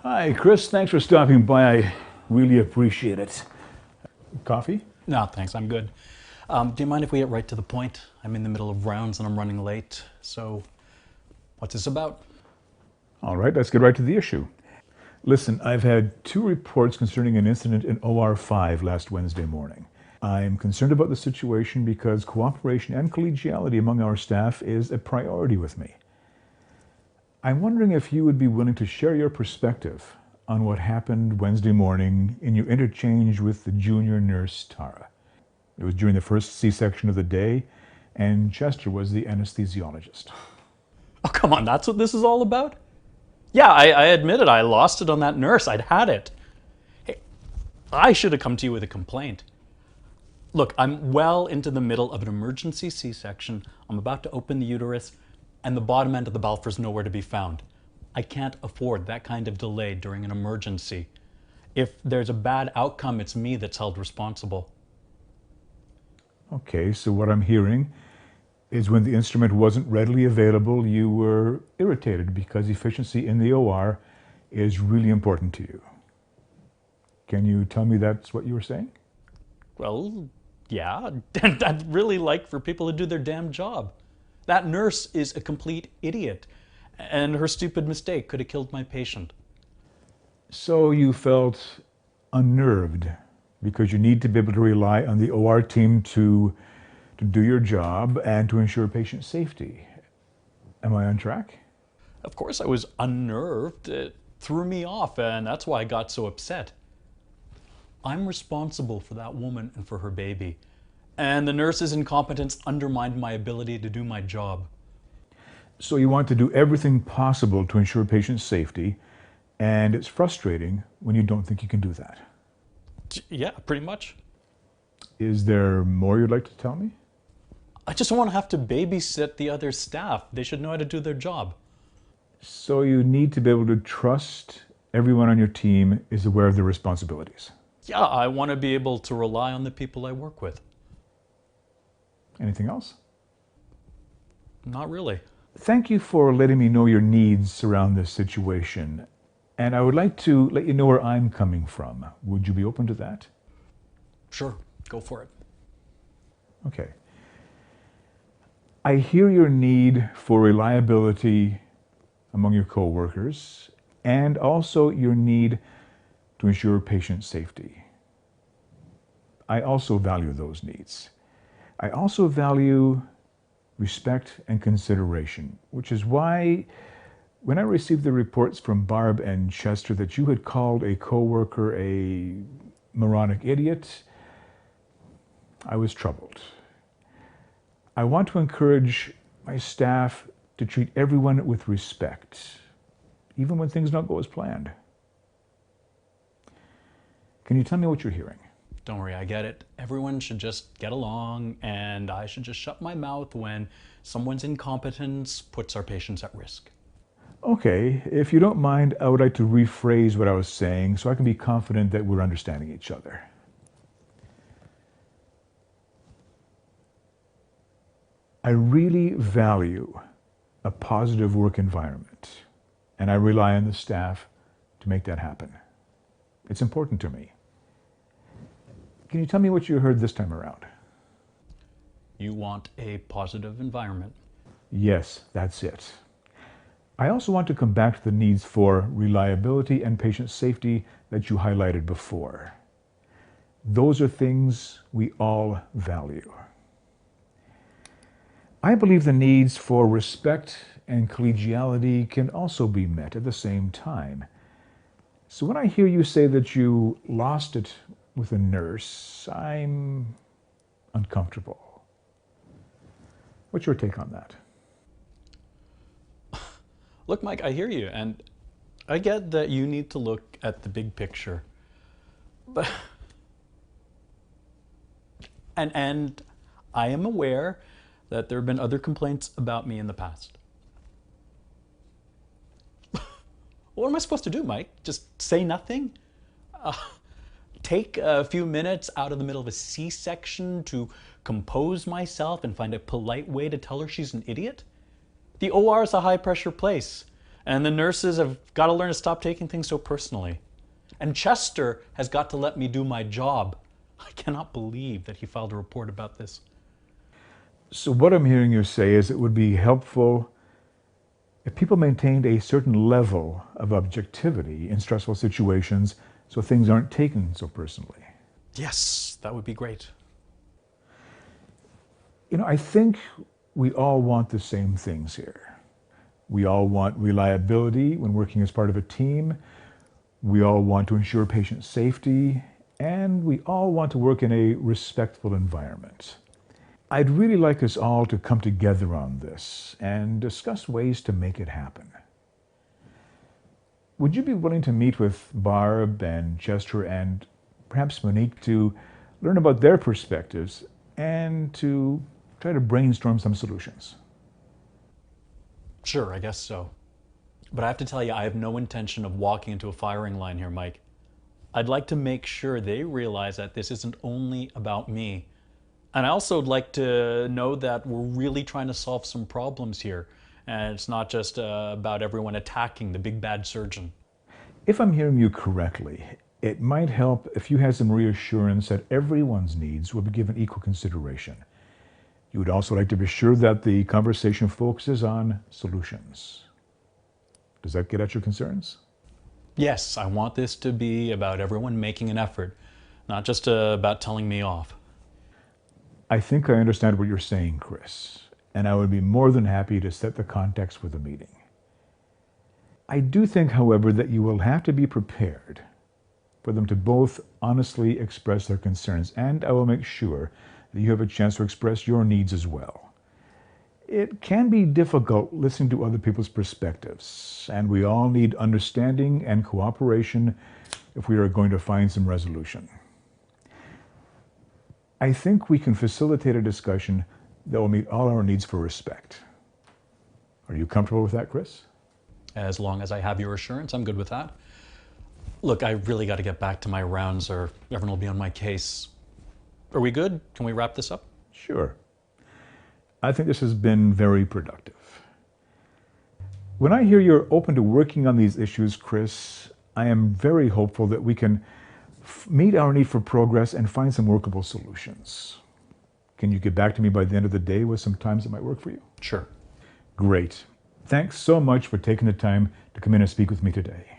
Hi, Chris. Thanks for stopping by. I really appreciate it. Coffee? No, thanks. I'm good. Do you mind if we get right to the point? I'm in the middle of rounds and I'm running late. So, what's this about? All right, let's get right to the issue. Listen, I've had two reports concerning an incident in OR 5 last Wednesday morning. I'm concerned about the situation because cooperation and collegiality among our staff is a priority with me. I'm wondering if you would be willing to share your perspective on what happened Wednesday morning in your interchange with the junior nurse, Tara. It was during the first C-section of the day, and Chester was the anesthesiologist. Oh, come on, that's what this is all about? Yeah, I admit it. I lost it on that nurse. I'd had it. Hey, I should have come to you with a complaint. Look, I'm well into the middle of an emergency C-section. I'm about to open the uterus, and the bottom end of the Balfour's nowhere to be found. I can't afford that kind of delay during an emergency. If there's a bad outcome, it's me that's held responsible. Okay, so what I'm hearing is when the instrument wasn't readily available, you were irritated because efficiency in the OR is really important to you. Can you tell me that's what you were saying? Well, yeah, I'd really like for people to do their damn job. That nurse is a complete idiot, and her stupid mistake could have killed my patient. So you felt unnerved because you need to be able to rely on the OR team to do your job and to ensure patient safety. Am I on track? Of course I was unnerved. It threw me off, and that's why I got so upset. I'm responsible for that woman and for her baby, and the nurse's incompetence undermined my ability to do my job. So you want to do everything possible to ensure patient safety, and it's frustrating when you don't think you can do that. Yeah, pretty much. Is there more you'd like to tell me? I just don't want to have to babysit the other staff. They should know how to do their job. So you need to be able to trust everyone on your team is aware of their responsibilities. Yeah, I want to be able to rely on the people I work with. Anything else? Not really. Thank you for letting me know your needs around this situation. And I would like to let you know where I'm coming from. Would you be open to that? Sure, go for it. Okay. I hear your need for reliability among your coworkers and also your need to ensure patient safety. I also value those needs. I also value respect and consideration, which is why when I received the reports from Barb and Chester that you had called a coworker a moronic idiot, I was troubled. I want to encourage my staff to treat everyone with respect, even when things don't go as planned. Can you tell me what you're hearing? Don't worry, I get it. Everyone should just get along, and I should just shut my mouth when someone's incompetence puts our patients at risk. Okay, if you don't mind, I would like to rephrase what I was saying so I can be confident that we're understanding each other. I really value a positive work environment, and I rely on the staff to make that happen. It's important to me. Can you tell me what you heard this time around? You want a positive environment. Yes, that's it. I also want to come back to the needs for reliability and patient safety that you highlighted before. Those are things we all value. I believe the needs for respect and collegiality can also be met at the same time. So when I hear you say that you lost it with a nurse, I'm uncomfortable. What's your take on that? Look, Mike, I hear you, and I get that you need to look at the big picture. But and I am aware that there have been other complaints about me in the past. What am I supposed to do, Mike? Just say nothing? Take a few minutes out of the middle of a C-section to compose myself and find a polite way to tell her she's an idiot? The OR is a high-pressure place. And the nurses have got to learn to stop taking things so personally. And Chester has got to let me do my job. I cannot believe that he filed a report about this. So what I'm hearing you say is it would be helpful if people maintained a certain level of objectivity in stressful situations so things aren't taken so personally. Yes, that would be great. You know, I think we all want the same things here. We all want reliability when working as part of a team. We all want to ensure patient safety, and we all want to work in a respectful environment. I'd really like us all to come together on this and discuss ways to make it happen. Would you be willing to meet with Barb and Chester and perhaps Monique to learn about their perspectives and to try to brainstorm some solutions? Sure, I guess so. But I have to tell you, I have no intention of walking into a firing line here, Mike. I'd like to make sure they realize that this isn't only about me. And I also would like to know that we're really trying to solve some problems here. And it's not just about everyone attacking the big bad surgeon. If I'm hearing you correctly, it might help if you had some reassurance that everyone's needs will be given equal consideration. You would also like to be sure that the conversation focuses on solutions. Does that get at your concerns? Yes, I want this to be about everyone making an effort, not just about telling me off. I think I understand what you're saying, Chris, and I would be more than happy to set the context for the meeting. I do think, however, that you will have to be prepared for them to both honestly express their concerns, and I will make sure that you have a chance to express your needs as well. It can be difficult listening to other people's perspectives, and we all need understanding and cooperation if we are going to find some resolution. I think we can facilitate a discussion that will meet all our needs for respect. Are you comfortable with that, Chris? As long as I have your assurance, I'm good with that. Look, I really got to get back to my rounds or everyone will be on my case. Are we good? Can we wrap this up? Sure. I think this has been very productive. When I hear you're open to working on these issues, Chris, I am very hopeful that we can meet our need for progress and find some workable solutions. Can you get back to me by the end of the day with some times that might work for you? Sure. Great. Thanks so much for taking the time to come in and speak with me today.